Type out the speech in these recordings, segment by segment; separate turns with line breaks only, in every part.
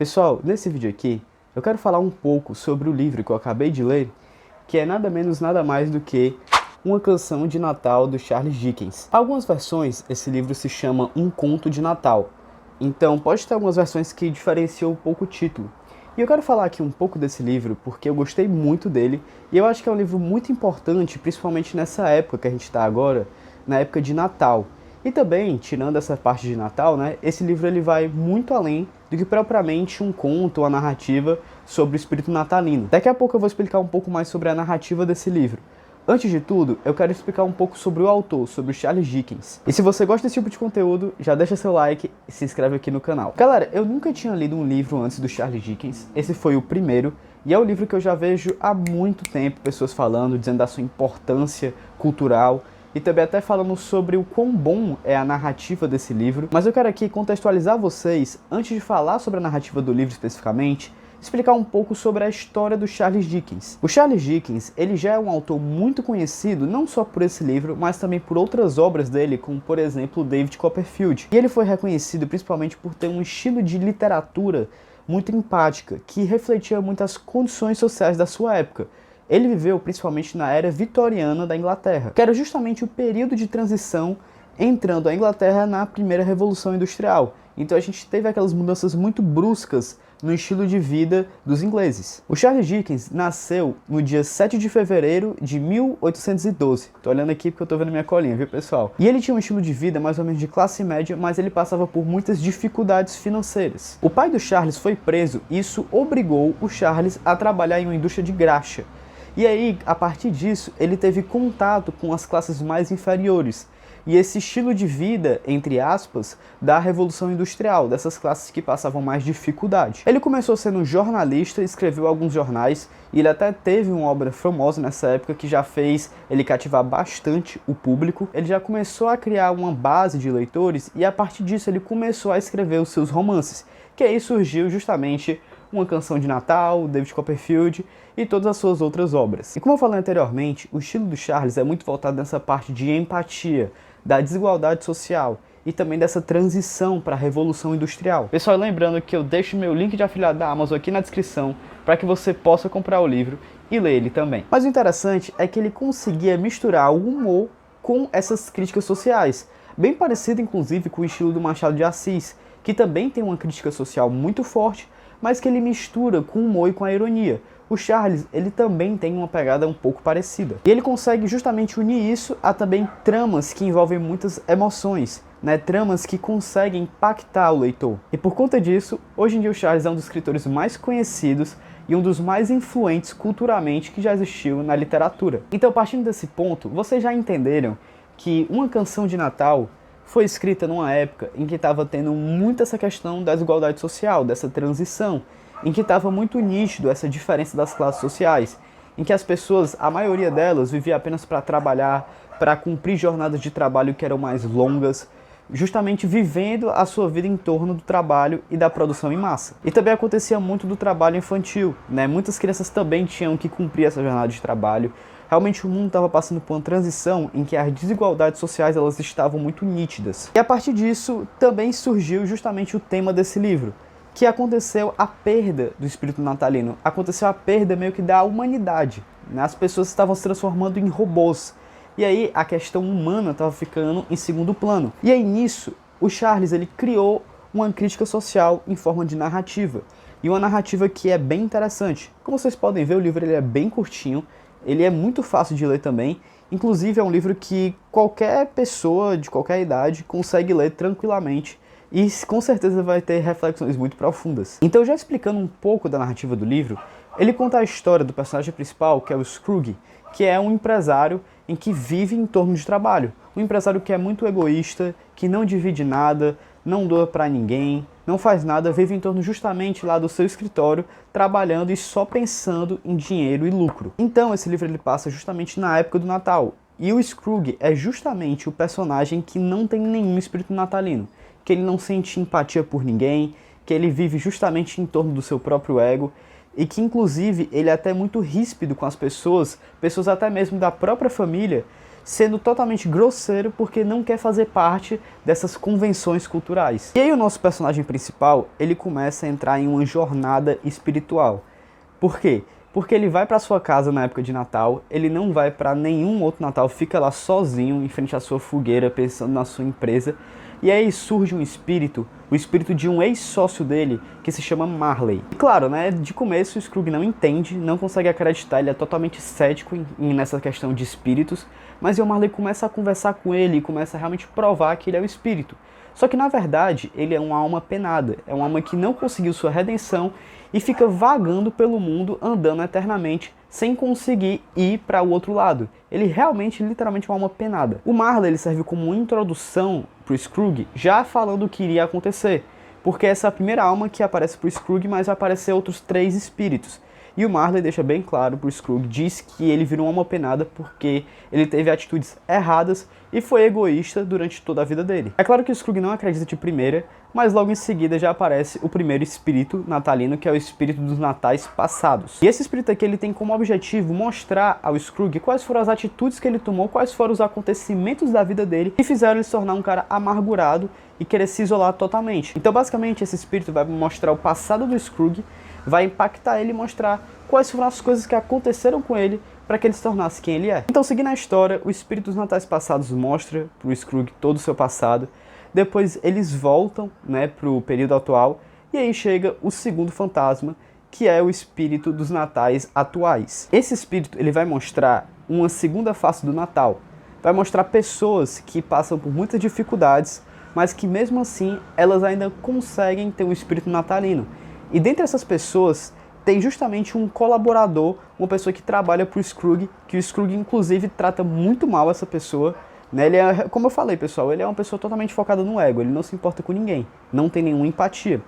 Pessoal, nesse vídeo aqui, eu quero falar um pouco sobre o livro que eu acabei de ler, que é nada menos nada mais do que Uma Canção de Natal, do Charles Dickens. Algumas versões, esse livro se chama Um Conto de Natal, então pode ter algumas versões que diferenciam um pouco o título. E eu quero falar aqui um pouco desse livro porque eu gostei muito dele, e eu acho que é um livro muito importante, principalmente nessa época que a gente está agora, na época de Natal. E também, tirando essa parte de Natal, né, esse livro ele vai muito além do que propriamente um conto ou uma narrativa sobre o espírito natalino. Daqui a pouco eu vou explicar um pouco mais sobre a narrativa desse livro. Antes de tudo, eu quero explicar um pouco sobre o autor, sobre o Charles Dickens. E se você gosta desse tipo de conteúdo, já deixa seu like e se inscreve aqui no canal. Galera, eu nunca tinha lido um livro antes do Charles Dickens, esse foi o primeiro, e é o livro que eu já vejo há muito tempo pessoas falando, dizendo da sua importância cultural, e também até falando sobre o quão bom é a narrativa desse livro. Mas eu quero aqui contextualizar vocês, antes de falar sobre a narrativa do livro especificamente, explicar um pouco sobre a história do Charles Dickens. O Charles Dickens, ele já é um autor muito conhecido, não só por esse livro, mas também por outras obras dele, como por exemplo David Copperfield. E ele foi reconhecido principalmente por ter um estilo de literatura muito empática, que refletia muitas condições sociais da sua época. Ele viveu principalmente na era vitoriana da Inglaterra, que era justamente o período de transição entrando a Inglaterra na primeira Revolução Industrial. Então a gente teve aquelas mudanças muito bruscas no estilo de vida dos ingleses. O Charles Dickens nasceu no dia 7 de fevereiro de 1812. Tô olhando aqui porque eu tô vendo minha colinha, viu, pessoal? E ele tinha um estilo de vida mais ou menos de classe média, mas ele passava por muitas dificuldades financeiras. O pai do Charles foi preso e isso obrigou o Charles a trabalhar em uma indústria de graxa. E aí, a partir disso, ele teve contato com as classes mais inferiores. E esse estilo de vida, entre aspas, da Revolução Industrial, dessas classes que passavam mais dificuldade. Ele começou sendo jornalista, escreveu alguns jornais, e ele até teve uma obra famosa nessa época que já fez ele cativar bastante o público. Ele já começou a criar uma base de leitores, e a partir disso ele começou a escrever os seus romances, que aí surgiu justamente Uma Canção de Natal, David Copperfield e todas as suas outras obras. E como eu falei anteriormente, o estilo do Charles é muito voltado nessa parte de empatia, da desigualdade social e também dessa transição para a Revolução Industrial. Pessoal, lembrando que eu deixo meu link de afiliado da Amazon aqui na descrição para que você possa comprar o livro e ler ele também. Mas o interessante é que ele conseguia misturar o humor com essas críticas sociais, bem parecido inclusive com o estilo do Machado de Assis, que também tem uma crítica social muito forte, mas que ele mistura com o humor e com a ironia. O Charles, ele também tem uma pegada um pouco parecida. E ele consegue justamente unir isso a também tramas que envolvem muitas emoções, né? Tramas que conseguem impactar o leitor. E por conta disso, hoje em dia o Charles é um dos escritores mais conhecidos e um dos mais influentes culturalmente que já existiu na literatura. Então, partindo desse ponto, vocês já entenderam que Uma Canção de Natal foi escrita numa época em que estava tendo muito essa questão da desigualdade social, dessa transição, em que estava muito nítido essa diferença das classes sociais, em que as pessoas, a maioria delas, vivia apenas para trabalhar, para cumprir jornadas de trabalho que eram mais longas, justamente vivendo a sua vida em torno do trabalho e da produção em massa. E também acontecia muito do trabalho infantil, né? Muitas crianças também tinham que cumprir essa jornada de trabalho. Realmente o mundo estava passando por uma transição em que as desigualdades sociais elas estavam muito nítidas. E a partir disso também surgiu justamente o tema desse livro, que aconteceu a perda do espírito natalino, aconteceu a perda meio que da humanidade, né? As pessoas estavam se transformando em robôs, e aí a questão humana estava ficando em segundo plano. E aí nisso, o Charles ele criou uma crítica social em forma de narrativa, e uma narrativa que é bem interessante. Como vocês podem ver, o livro ele é bem curtinho, ele é muito fácil de ler também, inclusive é um livro que qualquer pessoa de qualquer idade consegue ler tranquilamente, e com certeza vai ter reflexões muito profundas. Então, já explicando um pouco da narrativa do livro, ele conta a história do personagem principal, que é o Scrooge, que é um empresário em que vive em torno de trabalho. Um empresário que é muito egoísta, que não divide nada, não doa para ninguém, não faz nada, vive em torno justamente lá do seu escritório, trabalhando e só pensando em dinheiro e lucro. Então, esse livro ele passa justamente na época do Natal. E o Scrooge é justamente o personagem que não tem nenhum espírito natalino, que ele não sente empatia por ninguém, que ele vive justamente em torno do seu próprio ego, e que inclusive ele é até muito ríspido com as pessoas até mesmo da própria família, sendo totalmente grosseiro porque não quer fazer parte dessas convenções culturais. E aí o nosso personagem principal, ele começa a entrar em uma jornada espiritual. Por quê? Porque ele vai para sua casa na época de Natal, ele não vai para nenhum outro Natal, fica lá sozinho em frente à sua fogueira, pensando na sua empresa. E aí surge um espírito, o espírito de um ex-sócio dele, que se chama Marley. E claro, né, de começo o Scrooge não entende, não consegue acreditar, ele é totalmente cético nessa questão de espíritos, mas o Marley começa a conversar com ele e começa a realmente provar que ele é o espírito. Só que na verdade ele é uma alma penada, é uma alma que não conseguiu sua redenção e fica vagando pelo mundo, andando eternamente, sem conseguir ir para o outro lado. Ele realmente, literalmente, é uma alma penada. O Marley ele serve como uma introdução para o Scrooge, já falando o que iria acontecer, porque essa é a primeira alma que aparece para o Scrooge, mas vai aparecer outros 3 espíritos. E o Marley deixa bem claro para o Scrooge, diz que ele virou uma alma penada porque ele teve atitudes erradas e foi egoísta durante toda a vida dele. É claro que o Scrooge não acredita de primeira, mas logo em seguida já aparece o primeiro espírito natalino, que é o espírito dos natais passados. E esse espírito aqui ele tem como objetivo mostrar ao Scrooge quais foram as atitudes que ele tomou, quais foram os acontecimentos da vida dele que fizeram ele se tornar um cara amargurado e querer se isolar totalmente. Então basicamente esse espírito vai mostrar o passado do Scrooge, vai impactar ele e mostrar quais foram as coisas que aconteceram com ele para que ele se tornasse quem ele é. Então, seguindo a história, o espírito dos natais passados mostra para o Scrooge todo o seu passado. Depois eles voltam, né, para o período atual, e aí chega o segundo fantasma, que é o espírito dos natais atuais. Esse espírito ele vai mostrar uma segunda face do Natal. Vai mostrar pessoas que passam por muitas dificuldades, mas que mesmo assim elas ainda conseguem ter um espírito natalino. E dentre essas pessoas tem justamente um colaborador, uma pessoa que trabalha para o Scrooge, que o Scrooge inclusive trata muito mal essa pessoa. Né? Ele é, como eu falei, pessoal, ele é uma pessoa totalmente focada no ego, ele não se importa com ninguém, não tem nenhuma empatia.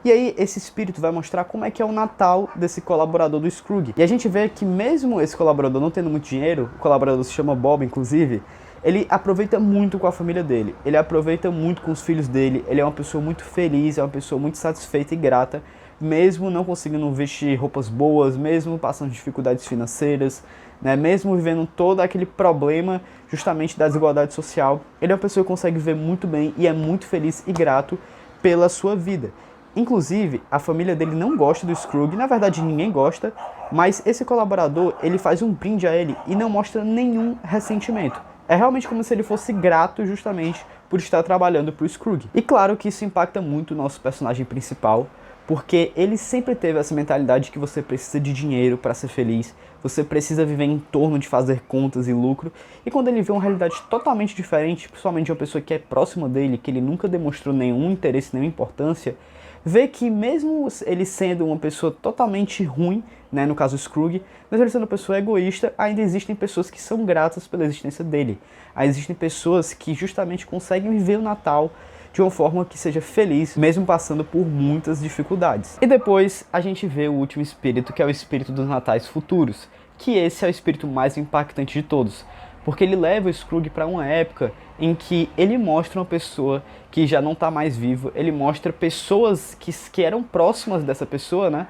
E aí esse espírito vai mostrar como é que é o Natal desse colaborador do Scrooge. E a gente vê que mesmo esse colaborador não tendo muito dinheiro, o colaborador se chama Bob, inclusive, ele aproveita muito com a família dele, ele aproveita muito com os filhos dele, ele é uma pessoa muito feliz, é uma pessoa muito satisfeita e grata, mesmo não conseguindo vestir roupas boas, mesmo passando dificuldades financeiras, né, mesmo vivendo todo aquele problema justamente da desigualdade social, ele é uma pessoa que consegue viver muito bem e é muito feliz e grato pela sua vida. Inclusive, a família dele não gosta do Scrooge, na verdade ninguém gosta, mas esse colaborador, ele faz um brinde a ele e não mostra nenhum ressentimento. É realmente como se ele fosse grato justamente por estar trabalhando para o Scrooge. E claro que isso impacta muito o nosso personagem principal, porque ele sempre teve essa mentalidade que você precisa de dinheiro para ser feliz, você precisa viver em torno de fazer contas e lucro, e quando ele vê uma realidade totalmente diferente, principalmente de uma pessoa que é próxima dele, que ele nunca demonstrou nenhum interesse, nenhuma importância, vê que mesmo ele sendo uma pessoa totalmente ruim, né, no caso Scrooge, mas ele sendo uma pessoa egoísta, ainda existem pessoas que são gratas pela existência dele. Ainda existem pessoas que justamente conseguem viver o Natal de uma forma que seja feliz, mesmo passando por muitas dificuldades. E depois a gente vê o último espírito, que é o espírito dos natais futuros, que esse é o espírito mais impactante de todos, porque ele leva o Scrooge para uma época em que ele mostra uma pessoa que já não está mais viva, ele mostra pessoas que eram próximas dessa pessoa, né,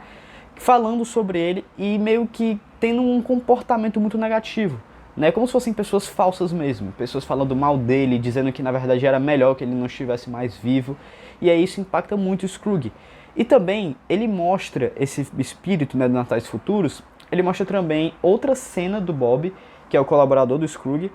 falando sobre ele e meio que tendo um comportamento muito negativo. Né, como se fossem pessoas falsas mesmo, pessoas falando mal dele, dizendo que na verdade era melhor que ele não estivesse mais vivo, e aí isso impacta muito o Scrooge. E também ele mostra esse espírito, né, do Natais Futuros, ele mostra também outra cena do Bob, que é o colaborador do Scrooge,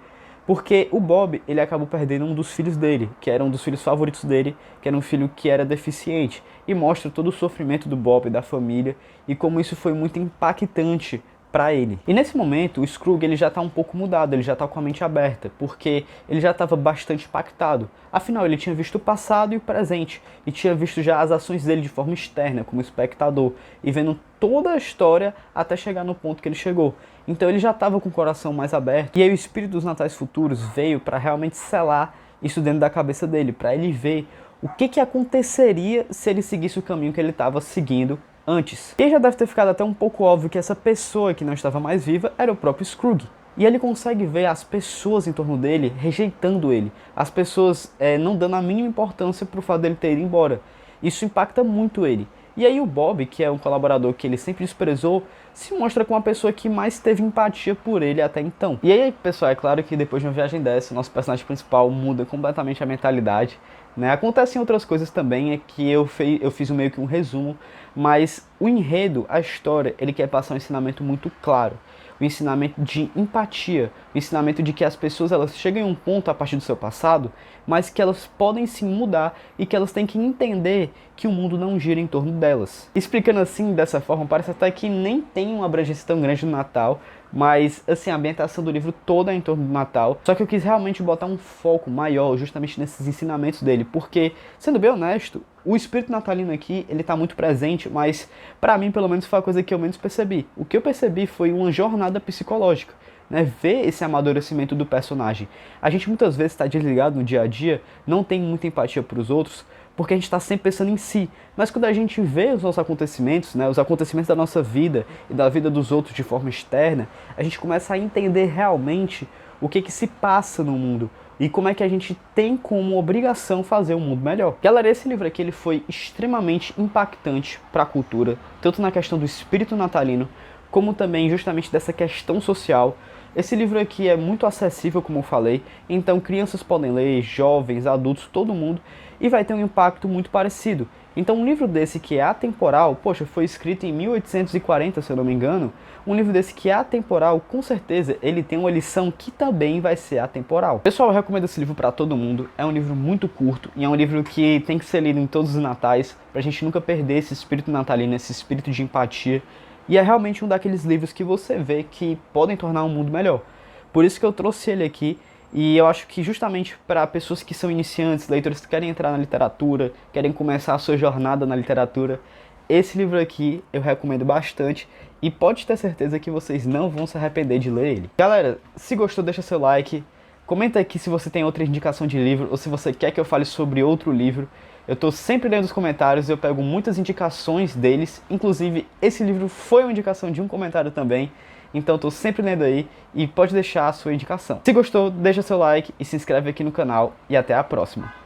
porque o Bob ele acabou perdendo um dos filhos dele, que era um dos filhos favoritos dele, que era um filho que era deficiente, e mostra todo o sofrimento do Bob e da família, e como isso foi muito impactante para ele. E nesse momento o Scrooge ele já está um pouco mudado, ele já está com a mente aberta, porque ele já estava bastante impactado. Afinal, ele tinha visto o passado e o presente, e tinha visto já as ações dele de forma externa, como espectador, e vendo toda a história até chegar no ponto que ele chegou. Então ele já estava com o coração mais aberto, e aí o espírito dos natais futuros veio para realmente selar isso dentro da cabeça dele, para ele ver o que aconteceria se ele seguisse o caminho que ele estava seguindo antes. E já deve ter ficado até um pouco óbvio que essa pessoa que não estava mais viva era o próprio Scrooge. E ele consegue ver as pessoas em torno dele rejeitando ele, as pessoas não dando a mínima importância para o fato dele ter ido embora. Isso impacta muito ele. E aí o Bob, que é um colaborador que ele sempre desprezou, se mostra como a pessoa que mais teve empatia por ele até então. E aí, pessoal, é claro que depois de uma viagem dessa, o nosso personagem principal muda completamente a mentalidade, né? Acontecem outras coisas também, é que eu fiz meio que um resumo, mas o enredo, a história, ele quer passar um ensinamento muito claro. O ensinamento de empatia, o ensinamento de que as pessoas elas chegam em um ponto a partir do seu passado, mas que elas podem sim mudar e que elas têm que entender que o mundo não gira em torno delas. Explicando assim, dessa forma, parece até que nem tem uma abrangência tão grande no Natal, mas assim, a ambientação do livro toda é em torno do Natal, só que eu quis realmente botar um foco maior justamente nesses ensinamentos dele, porque, sendo bem honesto, o espírito natalino aqui, ele tá muito presente, mas pra mim, pelo menos, foi a coisa que eu menos percebi. O que eu percebi foi uma jornada psicológica, né? Ver esse amadurecimento do personagem. A gente muitas vezes está desligado no dia a dia, não tem muita empatia para os outros, porque a gente está sempre pensando em si. Mas quando a gente vê os nossos acontecimentos, né, os acontecimentos da nossa vida e da vida dos outros de forma externa, a gente começa a entender realmente o que se passa no mundo e como é que a gente tem como obrigação fazer um mundo melhor. Galera, esse livro aqui ele foi extremamente impactante para a cultura, tanto na questão do espírito natalino, como também justamente dessa questão social. Esse livro aqui é muito acessível, como eu falei, então crianças podem ler, jovens, adultos, todo mundo, e vai ter um impacto muito parecido. Então um livro desse que é atemporal, poxa, foi escrito em 1840, se eu não me engano, um livro desse que é atemporal, com certeza ele tem uma lição que também vai ser atemporal. Pessoal, eu recomendo esse livro para todo mundo, é um livro muito curto e é um livro que tem que ser lido em todos os natais, pra gente nunca perder esse espírito natalino, esse espírito de empatia. E é realmente um daqueles livros que você vê que podem tornar um mundo melhor. Por isso que eu trouxe ele aqui, e eu acho que justamente para pessoas que são iniciantes, leitores que querem entrar na literatura, querem começar a sua jornada na literatura, esse livro aqui eu recomendo bastante e pode ter certeza que vocês não vão se arrepender de ler ele. Galera, se gostou, deixa seu like, comenta aqui se você tem outra indicação de livro ou se você quer que eu fale sobre outro livro. Eu tô sempre lendo os comentários, eu pego muitas indicações deles, inclusive esse livro foi uma indicação de um comentário também, então eu tô sempre lendo aí e pode deixar a sua indicação. Se gostou, deixa seu like e se inscreve aqui no canal e até a próxima.